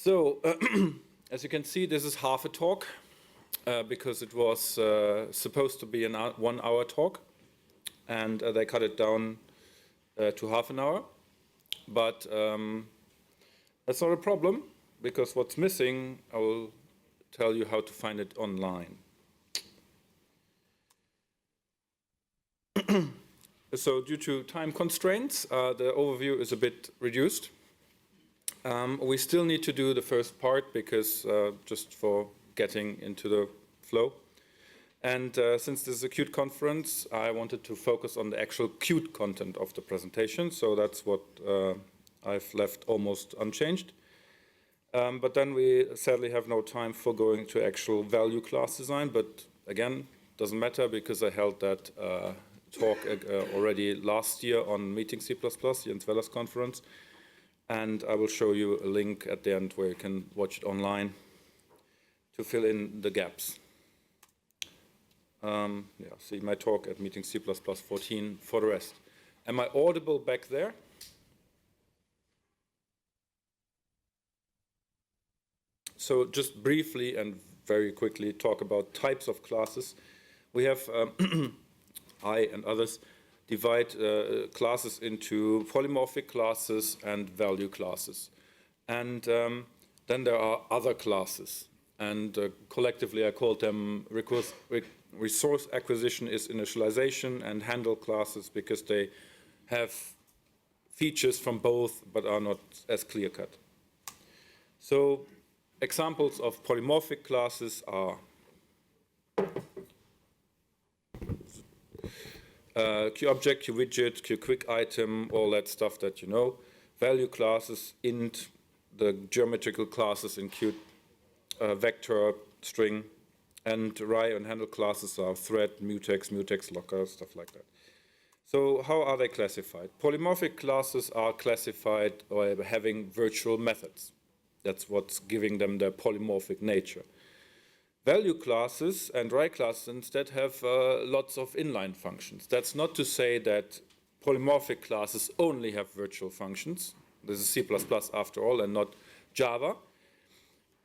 So, as you can see, this is half a talk because it was supposed to be a 1 hour talk, and they cut it down to half an hour. But that's not a problem, because what's missing, I will tell you how to find it online. So due to time constraints, the overview is a bit reduced. We still need to do the first part because just for getting into the flow. And since this is a Qt conference, I wanted to focus on the actual Qt content of the presentation. So that's what I've left almost unchanged. But then we sadly have no time for going to actual value class design. But again, doesn't matter because I held that talk already last year on Meeting C++, Jens Weller's conference. And I will show you a link at the end where you can watch it online to fill in the gaps. Yeah, see my talk at Meeting C++ 14 for the rest. Am I audible back there? So just briefly and very quickly talk about types of classes. We have, I and others, divide classes into polymorphic classes and value classes. And then there are other classes. And collectively I call them resource acquisition is initialization and handle classes because they have features from both but are not as clear-cut. So examples of polymorphic classes are QObject, QWidget, QQuick item, all that stuff that you know. Value classes, int, the geometrical classes in Qt, vector, string, and array and handle classes are thread, mutex, mutex locker, stuff like that. So how are they classified? Polymorphic classes are classified by having virtual methods. That's what's giving them their polymorphic nature. Value classes and array classes instead have lots of inline functions. That's not to say that polymorphic classes only have virtual functions. This is C++ after all and not Java.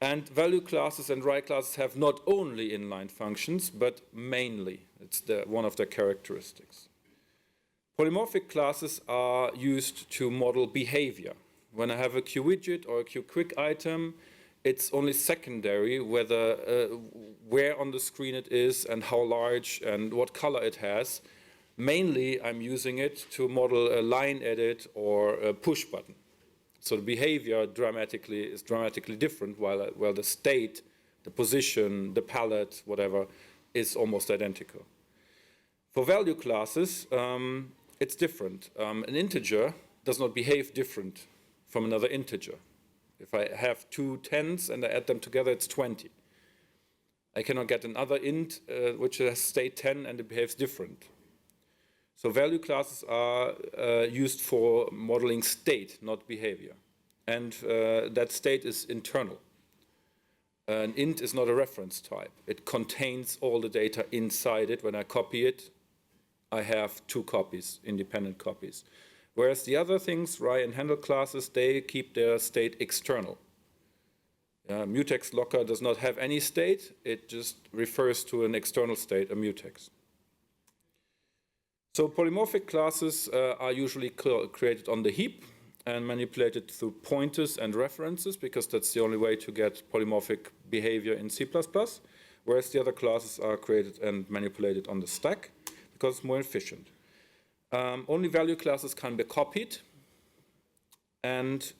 And value classes and array classes have not only inline functions, but mainly. It's one of their characteristics. Polymorphic classes are used to model behavior. When I have a QWidget or a QQuick item, it's only secondary whether where on the screen it is and how large and what color it has. Mainly, I'm using it to model a line edit or a push button. So the behavior is dramatically different, while the state, the position, the palette, whatever, is almost identical. For value classes, it's different. An integer does not behave different from another integer. If I have two tens and I add them together, it's 20. I cannot get another int which has state 10 and it behaves different. So value classes are used for modeling state, not behavior. And that state is internal. An int is not a reference type. It contains all the data inside it. When I copy it, I have two copies, independent copies. Whereas the other things, array and handle classes, they keep their state external. Mutex locker does not have any state. It just refers to an external state, a mutex. So polymorphic classes are usually created on the heap and manipulated through pointers and references because that's the only way to get polymorphic behavior in C++, whereas the other classes are created and manipulated on the stack because it's more efficient. Only value classes can be copied, and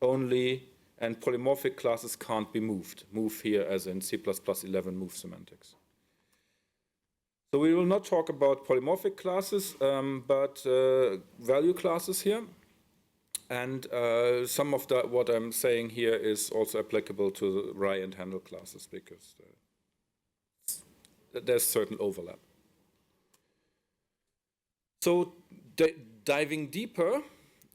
polymorphic classes can't be moved. Move here as in C++ 11 move semantics. So we will not talk about polymorphic classes, but value classes here. And some of what I'm saying here is also applicable to the array and handle classes because there's certain overlap. So diving deeper,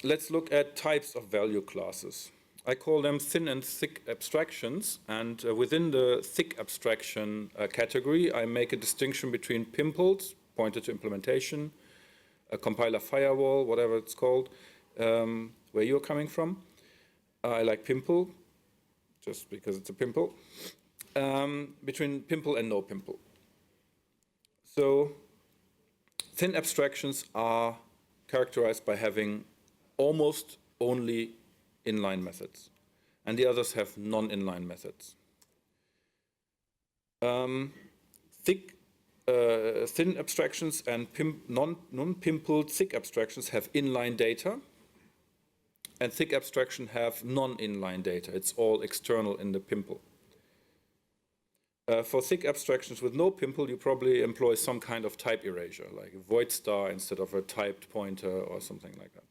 let's look at types of value classes. I call them thin and thick abstractions, and within the thick abstraction category, I make a distinction between pimples, pointer to implementation, a compiler firewall, whatever it's called, where you're coming from. I like pimple. just because it's a pimple, between pimple and no pimple. So thin abstractions are characterized by having almost only inline methods, and the others have non-inline methods. Thin abstractions and non-pimpled thick abstractions have inline data, and thick abstraction have non-inline data. It's all external in the pimple. For thick abstractions with no pimple, you probably employ some kind of type erasure, like a void star instead of a typed pointer or something like that.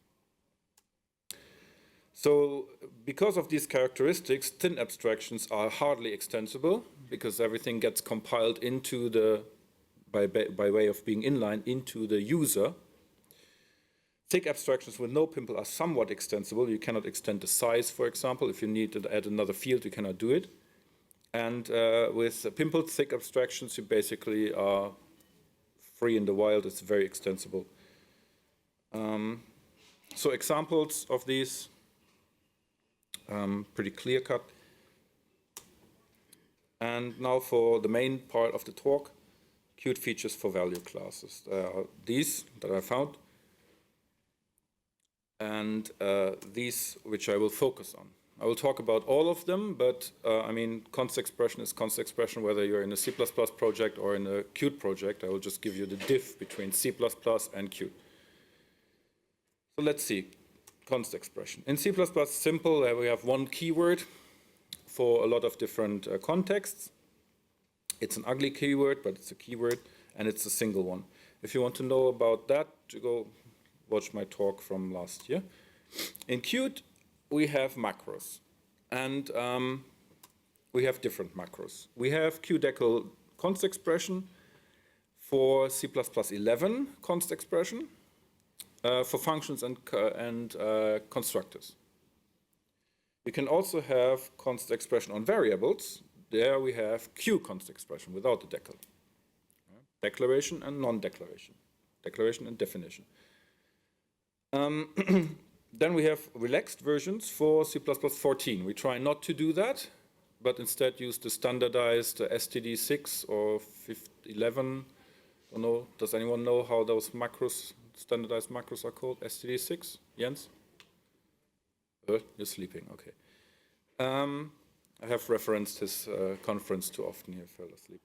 So because of these characteristics, thin abstractions are hardly extensible because everything gets compiled into the, by way of being inline, into the user. Thick abstractions with no pimple are somewhat extensible. You cannot extend the size, for example. If you need to add another field, you cannot do it. And with pimpled thick abstractions, you basically are free in the wild. It's very extensible. So examples of these, pretty clear cut. And now for the main part of the talk, Qt features for value classes. These that I found, and these which I will focus on. I will talk about all of them, but I mean, const expression is const expression whether you're in a C++ project or in a Qt project. I will just give you the diff between C++ and Qt. So let's see, const expression. In C++, simple, we have one keyword for a lot of different contexts. It's an ugly keyword, but it's a keyword, and it's a single one. If you want to know about that, go watch my talk from last year. In Qt, we have macros, and we have different macros. We have QDecal const expression for C++11 const expression for functions and constructors. You can also have const expression on variables. There we have QConst expression without the decal. Declaration and non-declaration. Declaration and definition. Then we have relaxed versions for C++14. We try not to do that, but instead use the standardized std6 or 11. I don't know, does anyone know how those macros, standardized macros are called? std6? Jens? You're sleeping, okay. I have referenced his conference too often, he fell asleep.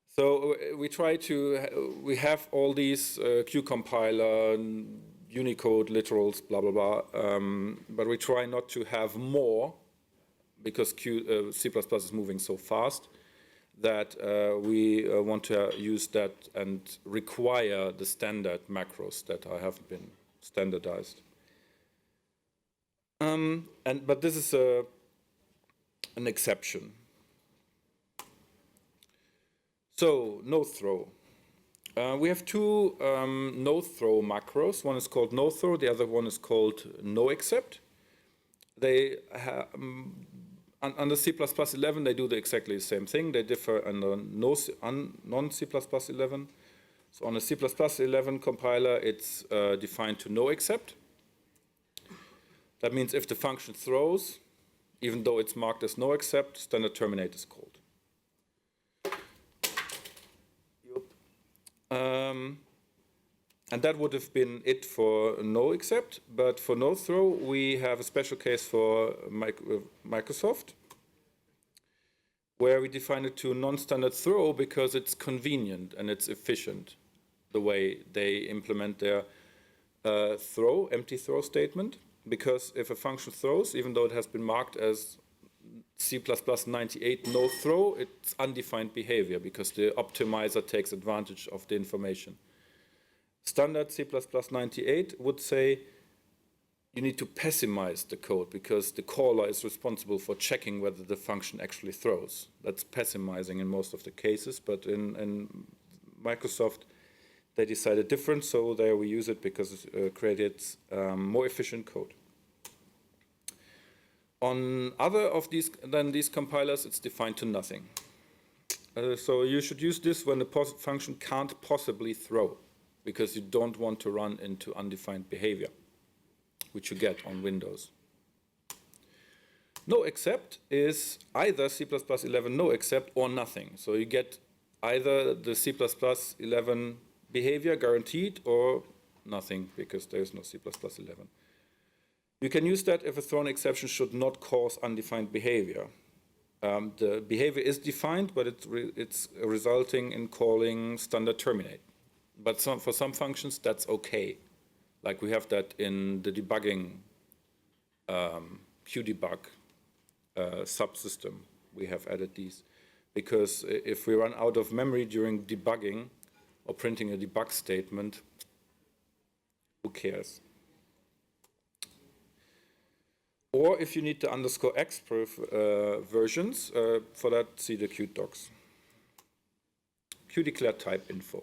So we have all these QCompiler, Unicode, literals, blah, blah, blah, but we try not to have more because C++ is moving so fast that we want to use that and require the standard macros that have been standardized. But this is an exception. So, no throw. We have two no throw macros. One is called no throw, the other one is called no except. They under C++11 they do exactly the same thing. They differ under non-C++11. So on a C++11 compiler, it's defined to no except. That means if the function throws, even though it's marked as no except, standard terminate is called. And that would have been it for no except, but for no throw, we have a special case for Microsoft, where we define it to non-standard throw because it's convenient and it's efficient, the way they implement their empty throw statement. Because if a function throws, even though it has been marked as C++98 no throw, it's undefined behavior because the optimizer takes advantage of the information. Standard C++98 would say you need to pessimize the code because the caller is responsible for checking whether the function actually throws. That's pessimizing in most of the cases, but in Microsoft they decided different, so there we use it because it creates more efficient code. On other of these compilers, it's defined to nothing. So you should use this when the function can't possibly throw, because you don't want to run into undefined behavior, which you get on Windows. No except is either C++11 no except or nothing. So you get either the C++11 behavior guaranteed or nothing, because there is no C++11. You can use that if a thrown exception should not cause undefined behavior. The behavior is defined, but it's resulting in calling standard terminate. But for some functions, that's okay. Like we have that in the debugging QDebug subsystem. We have added these. Because if we run out of memory during debugging or printing a debug statement, who cares? Or if you need the underscore X versions, for that, see the Qt docs. QDeclare type info.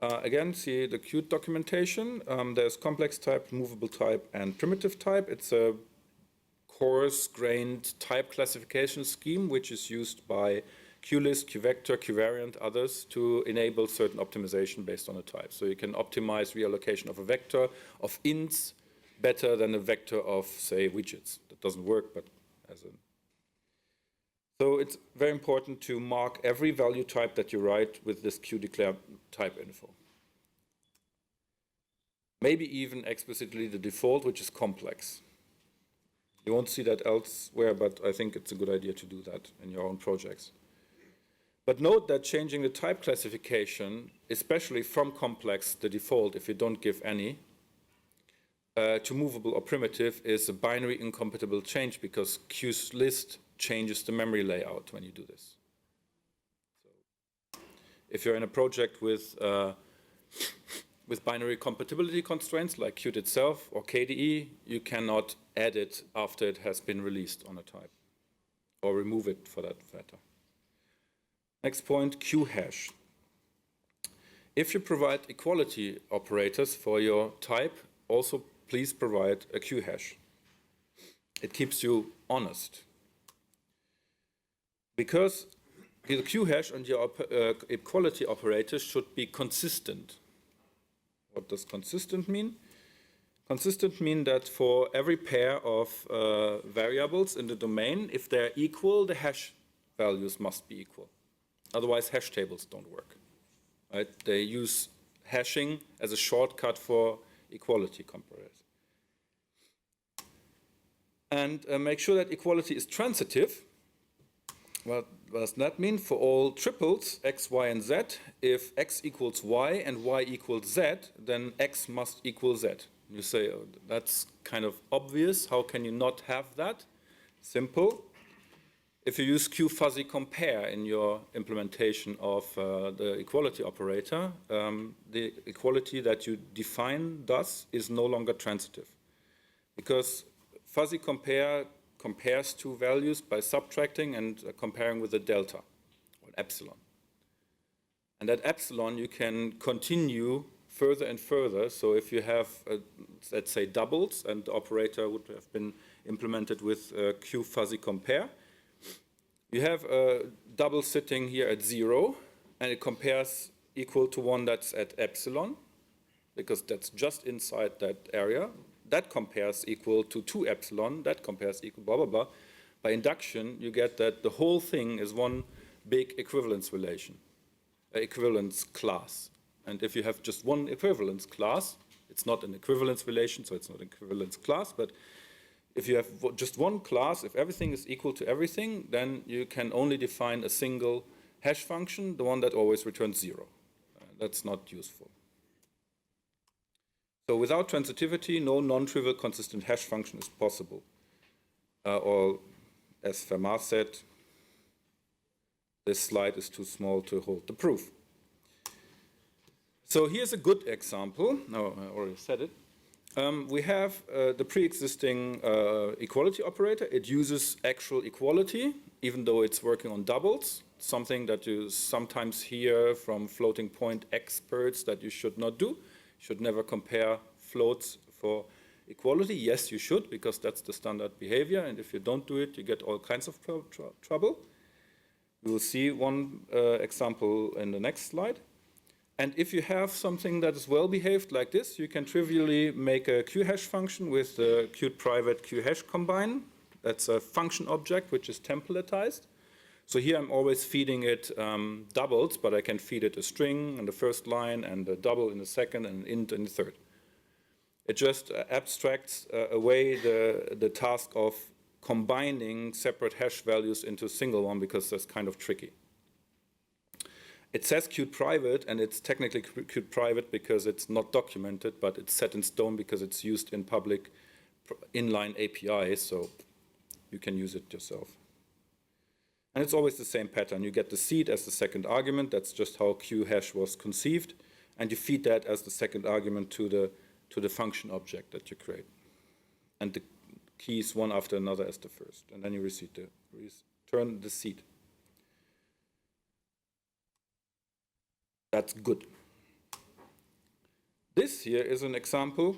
Again, see the Qt documentation. There's complex type, movable type, and primitive type. It's a coarse-grained type classification scheme, which is used by QList, QVector, QVariant, others, to enable certain optimization based on a type. So you can optimize reallocation of a vector of ints better than a vector of, say, widgets. That doesn't work, but as a... So it's very important to mark every value type that you write with this QDeclare type info. Maybe even explicitly the default, which is complex. You won't see that elsewhere, but I think it's a good idea to do that in your own projects. But note that changing the type classification, especially from complex, the default, if you don't give any, to movable or primitive, is a binary incompatible change, because QList changes the memory layout when you do this. So if you're in a project with binary compatibility constraints like Qt itself or KDE, you cannot add it after it has been released on a type, or remove it for that matter. Next point, QHash. If you provide equality operators for your type, also please provide a QHash. It keeps you honest. Because the QHash and your equality operators should be consistent. What does consistent mean? Consistent means that for every pair of variables in the domain, if they're equal, the hash values must be equal. Otherwise, hash tables don't work. Right? They use hashing as a shortcut for equality comparison. And make sure that equality is transitive. What does that mean? For all triples, x, y, and z, if x equals y and y equals z, then x must equal z. You say, oh, that's kind of obvious. How can you not have that? Simple. If you use qfuzzyCompare in your implementation of the equality operator, the equality that you define thus is no longer transitive. Because fuzzyCompare compares two values by subtracting and comparing with a delta, or epsilon. And that epsilon you can continue further and further. So if you have, let's say, doubles, and the operator would have been implemented with qfuzzyCompare, you have a double sitting here at 0, and it compares equal to one that's at epsilon, because that's just inside that area. That compares equal to 2 epsilon, that compares equal, blah, blah, blah. By induction, you get that the whole thing is one big equivalence relation, equivalence class. And if you have just one equivalence class, it's not an equivalence relation, so it's not an equivalence class, but if you have just one class, if everything is equal to everything, then you can only define a single hash function, the one that always returns 0. That's not useful. So without transitivity, no non-trivial consistent hash function is possible. Or as Fermat said, this slide is too small to hold the proof. So here's a good example. No, I already said it. We have the pre-existing equality operator. It uses actual equality, even though it's working on doubles, something that you sometimes hear from floating point experts that you should not do. You should never compare floats for equality. Yes, you should, because that's the standard behavior, and if you don't do it, you get all kinds of trouble. We will see one example in the next slide. And if you have something that is well behaved like this, you can trivially make a QHash function with the Qt private QHash combine, That's a function object which is templatized. So here I'm always feeding it doubles, but I can feed it a string in the first line and a double in the second and an int in the third. It just abstracts away the task of combining separate hash values into a single one, because that's kind of tricky. It says QtPrivate, and it's technically QtPrivate because it's not documented, but it's set in stone because it's used in public inline APIs, so you can use it yourself. And it's always the same pattern. You get the seed as the second argument. That's just how QHash was conceived. And you feed that as the second argument to the function object that you create. And the keys one after another as the first. And then you return the seed. That's good. This here is an example,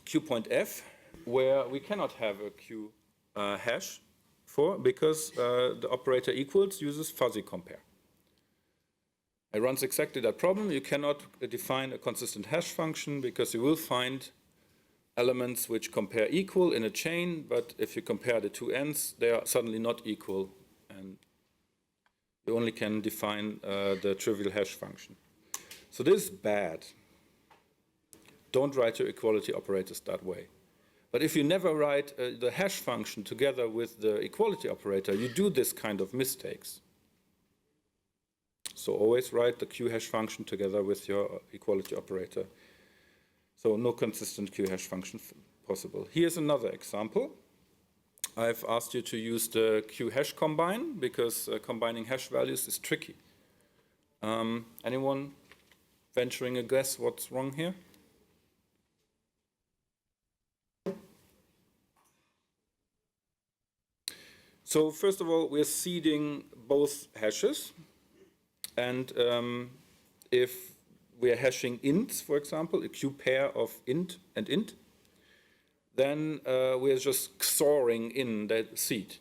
QPointF, where we cannot have a Q hash for, because the operator equals uses fuzzy compare. It runs exactly that problem. You cannot define a consistent hash function because you will find elements which compare equal in a chain, but if you compare the two ends, they are suddenly not equal, and you only can define the trivial hash function. So this is bad. Don't write your equality operators that way. But if you never write the hash function together with the equality operator, you do this kind of mistakes. So always write the QHash function together with your equality operator. So no consistent QHash function possible. Here's another example. I've asked you to use the QHash combine because combining hash values is tricky. Anyone venturing a guess what's wrong here? So first of all, we're seeding both hashes. And if we're hashing ints, for example, a Q pair of int and int, then we're just XORing in that seed.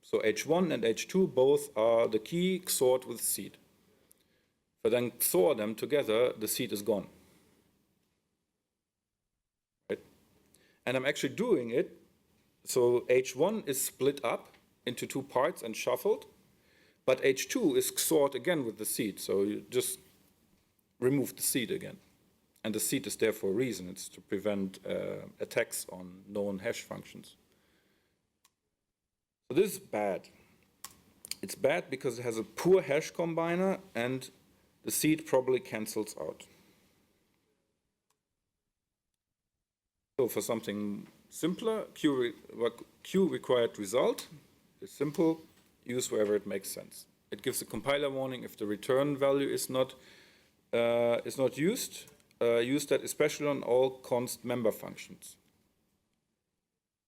So H1 and H2 both are the key XORed with seed. If I then XOR them together, the seed is gone. Right? And I'm actually doing it. So H1 is split up into two parts and shuffled. But H2 is XORed again with the seed, so you just remove the seed again. And the seed is there for a reason. It's to prevent attacks on known hash functions. So this is bad. It's bad because it has a poor hash combiner and the seed probably cancels out. So for something simpler, Q required result is simple. Use wherever it makes sense. It gives a compiler warning if the return value is not used. Use that especially on all const member functions.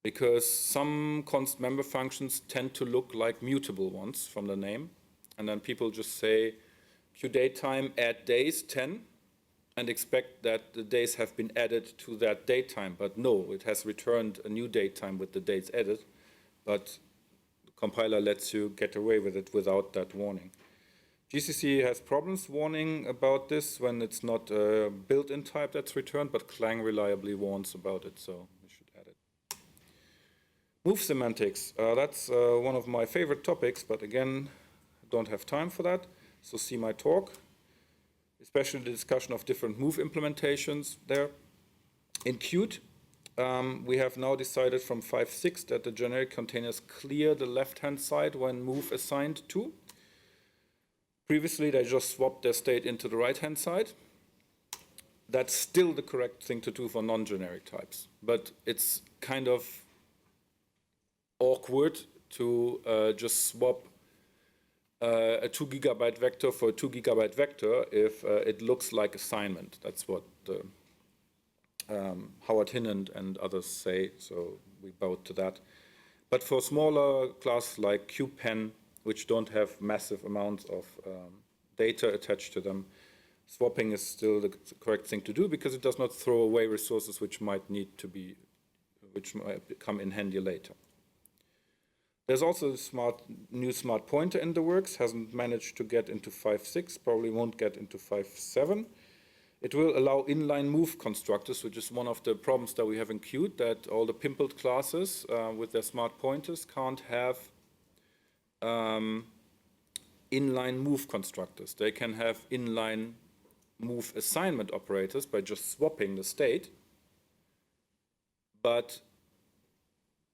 Because some const member functions tend to look like mutable ones from the name. And then people just say QDatetime add days 10 and expect that the days have been added to that datetime. But no, it has returned a new datetime with the dates added. But compiler lets you get away with it without that warning. GCC has problems warning about this when it's not a built-in type that's returned, but Clang reliably warns about it, so we should add it. Move semantics. That's one of my favorite topics, but again, I don't have time for that, so see my talk, especially the discussion of different move implementations there. In Qt, we have now decided from 5.6 that the generic containers clear the left-hand side when move assigned to. Previously, they just swapped their state into the right-hand side. That's still the correct thing to do for non-generic types, but it's kind of awkward to just swap a 2 GB vector for a 2 GB vector if it looks like assignment. That's what Howard Hinand and others say, so we bowed to that. But for smaller classes like QPen, which don't have massive amounts of data attached to them, swapping is still the correct thing to do because it does not throw away resources which might come in handy later. There's also a new smart pointer in the works, hasn't managed to get into 5.6, probably won't get into 5.7. It will allow inline move constructors, which is one of the problems that we have in Qt, that all the pimpled classes with their smart pointers can't have inline move constructors. They can have inline move assignment operators by just swapping the state, but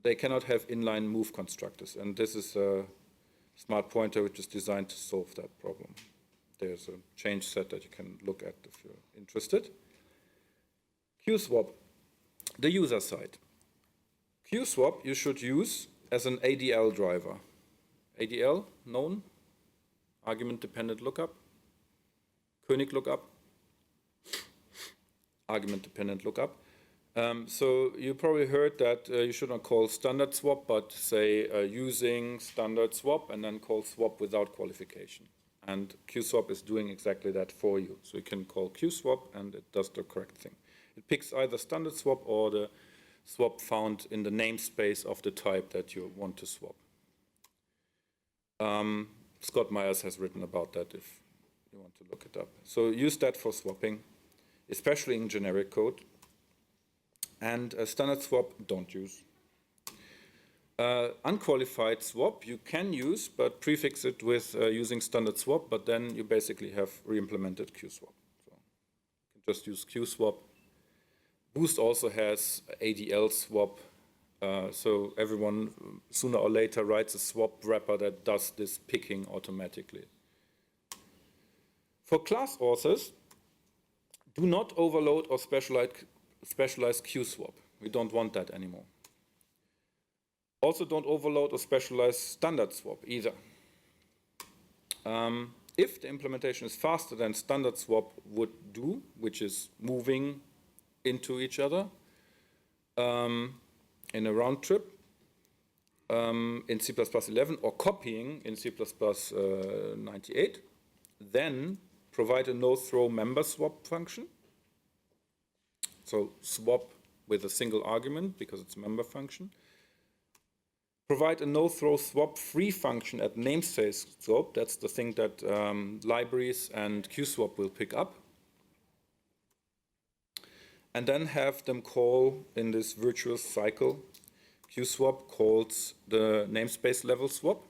they cannot have inline move constructors. And this is a smart pointer which is designed to solve that problem. There's a change set that you can look at if you're interested. QSwap, the user side. QSwap you should use as an ADL driver. ADL, known, argument dependent lookup, König lookup, argument dependent lookup. So you probably heard that you should not call standard swap, but say using standard swap and then call swap without qualification. And QSwap is doing exactly that for you. So you can call QSwap and it does the correct thing. It picks either standard swap or the swap found in the namespace of the type that you want to swap. Scott Myers has written about that if you want to look it up. So use that for swapping, especially in generic code. And standard swap, don't use. Unqualified swap you can use, but prefix it with using standard swap, but then you basically have re-implemented QSwap. So you can just use QSwap. Boost also has ADL swap, so everyone sooner or later writes a swap wrapper that does this picking automatically. For class authors, do not overload or specialize QSwap. We don't want that anymore. Also, don't overload or specialize standard swap either. If the implementation is faster than standard swap would do, which is moving into each other in a round trip in C++11 or copying in C++98, then provide a no-throw member swap function. So swap with a single argument because it's a member function. Provide a no-throw swap free function at namespace swap. That's the thing that libraries and QSwap will pick up. And then have them call in this virtuous cycle. QSwap calls the namespace level swap.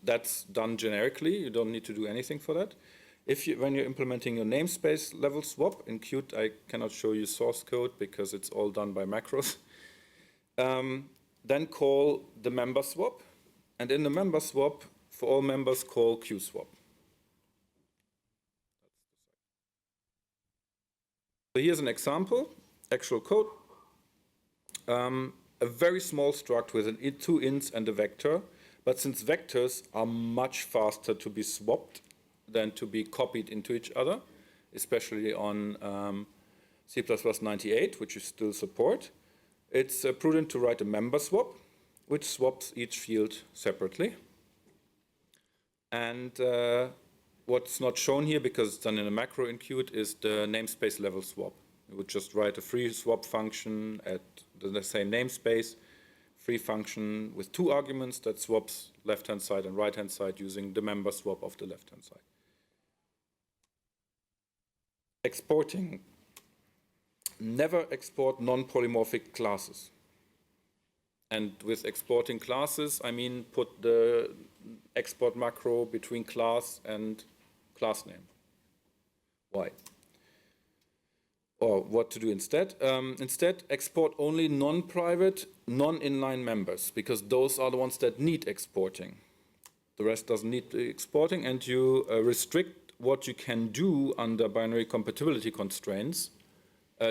That's done generically. You don't need to do anything for that. When you're implementing your namespace level swap in Qt, I cannot show you source code because it's all done by macros. Then call the member swap, and in the member swap, for all members, call QSwap. So here's an example, actual code. A very small struct with two ints and a vector, but since vectors are much faster to be swapped than to be copied into each other, especially on C++98, which you still support, it's prudent to write a member swap, which swaps each field separately. And what's not shown here, because it's done in a macro in Qt, is the namespace level swap. You would just write a free swap function at the same namespace, free function with two arguments that swaps left-hand side and right-hand side using the member swap of the left-hand side. Exporting. Never export non-polymorphic classes. And with exporting classes, I mean put the export macro between class and class name. Why? Or what to do instead? Instead, export only non-private, non-inline members, because those are the ones that need exporting. The rest doesn't need exporting, and you restrict what you can do under binary compatibility constraints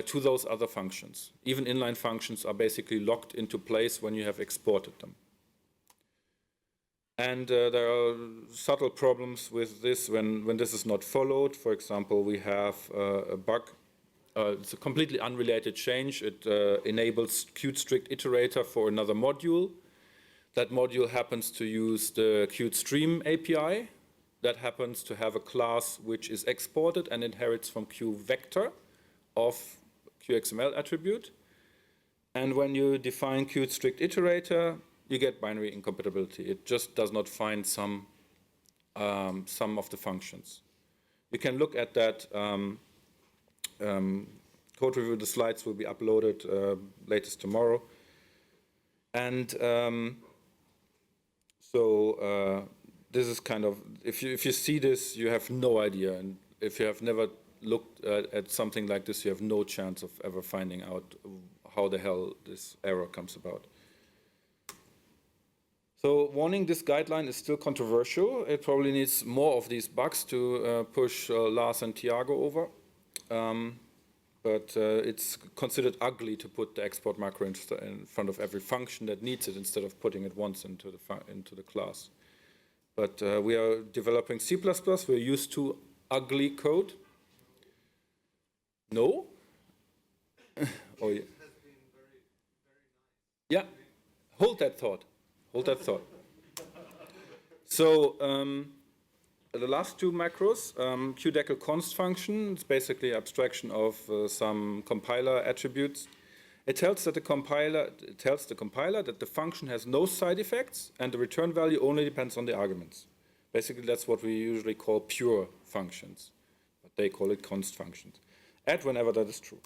to those other functions. Even inline functions are basically locked into place when you have exported them. And there are subtle problems with this when this is not followed. For example, we have a bug. It's a completely unrelated change. It enables QtStrict iterator for another module. That module happens to use the QtStream API. That happens to have a class which is exported and inherits from QVector of QXML attribute. And when you define QtStrict iterator, you get binary incompatibility. It just does not find some of the functions. You can look at that code review. The slides will be uploaded latest tomorrow. And this is kind of, if you see this, you have no idea. And if you have never looked at something like this, you have no chance of ever finding out how the hell this error comes about. So warning, this guideline is still controversial. It probably needs more of these bugs to push Lars and Tiago over. But it's considered ugly to put the export macro in front of every function that needs it instead of putting it once into the class. But we are developing C++. We're used to ugly code. No? Oh, yeah. Yeah, hold that thought. Hold that thought. So the last two macros, QDeckel const function, it's basically abstraction of some compiler attributes. It tells the compiler that the function has no side effects and the return value only depends on the arguments. Basically, that's what we usually call pure functions, but they call it const functions. Add whenever that is true.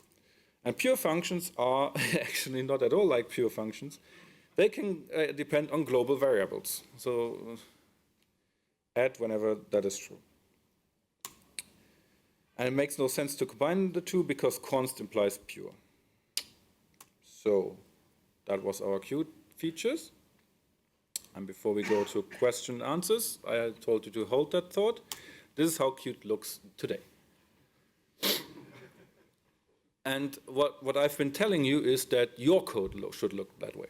And pure functions are actually not at all like pure functions. They can depend on global variables. So add whenever that is true. And it makes no sense to combine the two because const implies pure. So that was our Qt features. And before we go to question and answers, I told you to hold that thought. This is how Qt looks today. And what I've been telling you is that your code should look that way.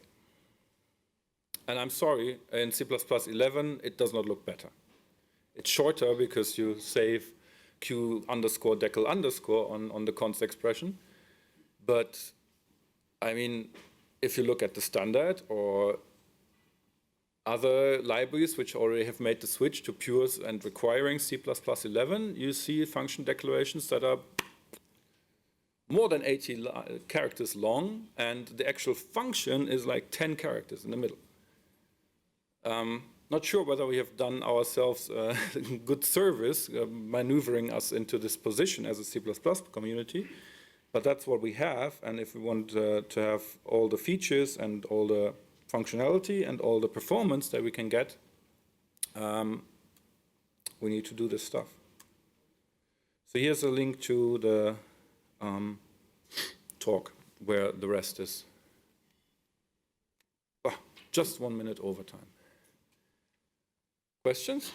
And I'm sorry, in C++11, it does not look better. It's shorter because you save Q_deckel_ on the const expression. But, I mean, if you look at the standard or other libraries which already have made the switch to pures and requiring C++11, you see function declarations that are more than 80 characters long, and the actual function is like 10 characters in the middle. Not sure whether we have done ourselves a good service maneuvering us into this position as a C++ community, but that's what we have, and if we want to have all the features and all the functionality and all the performance that we can get, we need to do this stuff. So here's a link to the talk where the rest is. Just 1 minute overtime. Questions?